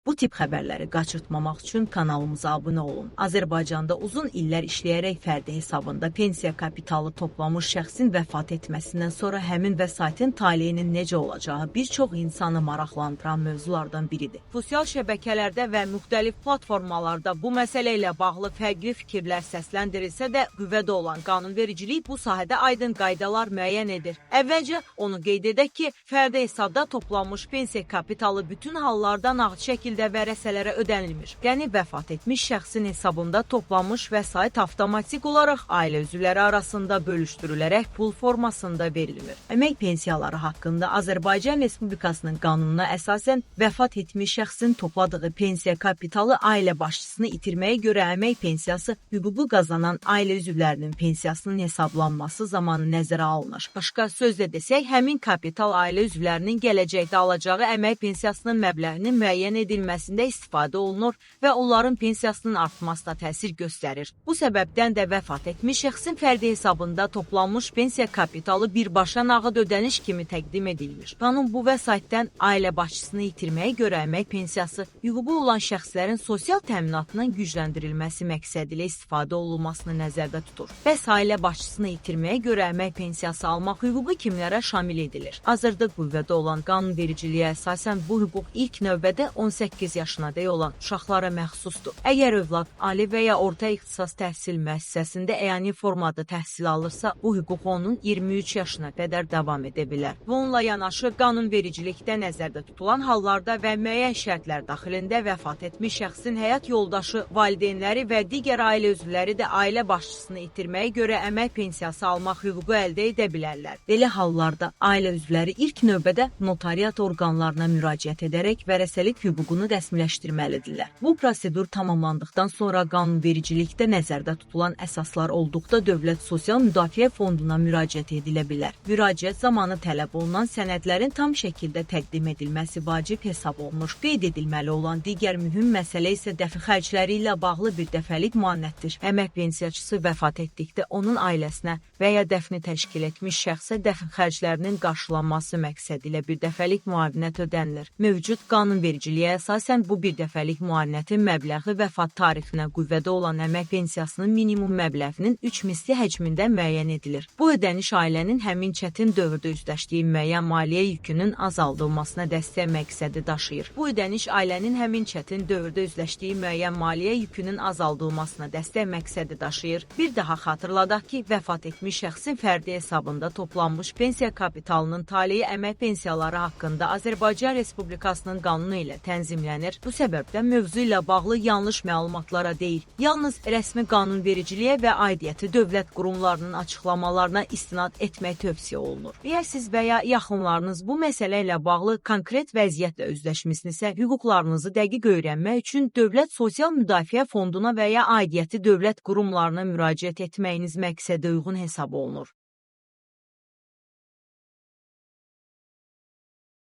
Bu tip xəbərləri qaçırtmamaq üçün kanalımıza abunə olun. Azərbaycanda uzun illər işləyərək fərdi hesabında pensiya kapitalı toplamış şəxsin vəfat etməsindən sonra həmin vəsaitin taleyinin necə olacağı bir çox insanı maraqlandıran mövzulardan biridir. Sosial şəbəkələrdə və müxtəlif platformalarda bu məsələ ilə bağlı fərqli fikirlər səsləndirilsə də, qüvvədə olan qanunvericilik bu sahədə aydın qaydalar müəyyən edir. Əvvəlcə onu qeyd edək ki, fərdi hesabda toplanmış pensiya kapitalı bütün hallarda nağd şəkildə vərəsələrə ödənilmir. Yəni, vəfat etmiş şəxsin hesabında toplanmış vəsait avtomatik olaraq ailə üzvləri arasında bölüşdürülərək pul formasında verilmir. Əmək pensiyaları haqqında Azərbaycan Respublikasının qanununa əsasən vəfat etmiş şəxsin topladığı pensiya kapitalı ailə başçısını itirməyə görə əmək pensiyası hüququ qazanan ailə üzvlərinin pensiyasının hesablanması zamanı nəzərə alınır. Başqa sözlə desək, həmin kapital ailə üzvlərinin gələcəkdə alacağı əmək pensiyasının məbləğinin müəyyən edilməsində istifadə olunur və onların pensiyasının artmasına təsir göstərir. Bu səbəbdən də vəfat etmiş şəxsin fərdi hesabında toplanmış pensiya kapitalı birbaşa nağd ödəniş kimi təqdim edilir. Qanun bu vəsaitdən ailə başçısını itirməyə görə əmək pensiyası hüququ olan şəxslərin sosial təminatının gücləndirilməsi məqsədilə istifadə olunmasını nəzərdə tutur. Bəs ailə başçısını itirməyə görə əmək pensiyası almaq hüququ kimlərə şamil edilir? Hazırda qüvvədə olan qanunvericiliyə əsasən bu hüquq ilk növbədə 18 yaşınadək olan uşaqlara məxsusdur. Əgər övlad ali və ya orta ixtisas təhsil müəssisəsində əyani formada təhsil alırsa, bu hüquq onun 23 yaşına qədər davam edə bilər. Bununla yanaşı, qanunvericilikdə nəzərdə tutulan hallarda və müəyyən şərtlər daxilində vəfat etmiş şəxsin həyat yoldaşı, valideynləri və digər ailə üzvləri də ailə başçısını itirməyə görə əmək pensiyası almaq hüququ əldə edə bilərlər. Belə hallarda ailə üzvləri ilk növbədə notariat orqanlarına müraciət edərək vərəsəlik hüququnu rəsmiləşdirməlidirlər. Bu prosedur tamamlandıqdan sonra qanunvericilikdə nəzərdə tutulan əsaslar olduqda Dövlət Sosial Müdafiə Fonduna müraciət edilə bilər. Müraciət zamanı tələb olunan sənədlərin tam şəkildə təqdim edilməsi vacib hesab olunur. Qeyd edilməli olan digər mühüm məsələ isə dəfn xərcləri ilə bağlı bir dəfəlik müayinətdir. Əmək pensiyaçısı vəfat etdikdə onun ailəsinə və ya dəfni təşkil etmiş şəxsə dəfn xərclərinin qarşılanması məqsədilə bir dəfəlik müavinət ödənilir. Mövcud qanunvericiliyə əsasən bu bir dəfəlik müavinətin məbləği vəfat tarixinə qüvvədə olan əmək pensiyasının minimum məbləğinin 3 misli həcmində müəyyən edilir. Bu ödəniş ailənin həmin çətin dövrdə üzləşdiyi müəyyən maliyyə yükünün azaldılmasına dəstək məqsədi daşıyır. Bu ödəniş ailənin həmin çətin dövrdə üzləşdiyi müəyyən maliyyə yükünün azaldılmasına dəstək məqsədi daşıyır. Bir daha xatırladaq ki, vəfat etmiş şəxsin fərdi hesabında toplanmış pensiya kapitalının taleyi əmək pensiyaları haqqında Azərbaycan Respublikasının qanunu ilə tənzimlənir. Bu səbəbdən mövzu ilə bağlı yanlış məlumatlara deyil, yalnız rəsmi qanunvericiliyə və aidiyyəti dövlət qurumlarının açıqlamalarına istinad etmək tövsiyə olunur. Əgər siz və ya yaxınlarınız bu məsələ ilə bağlı konkret vəziyyətlə üzləşmisinizsə, hüquqlarınızı dəqiq öyrənmək üçün Dövlət Sosial Müdafiə Fonduna və ya aidiyyəti dövlət qurumlarına müraciət etməyiniz məqsədə uyğun hesab olunur.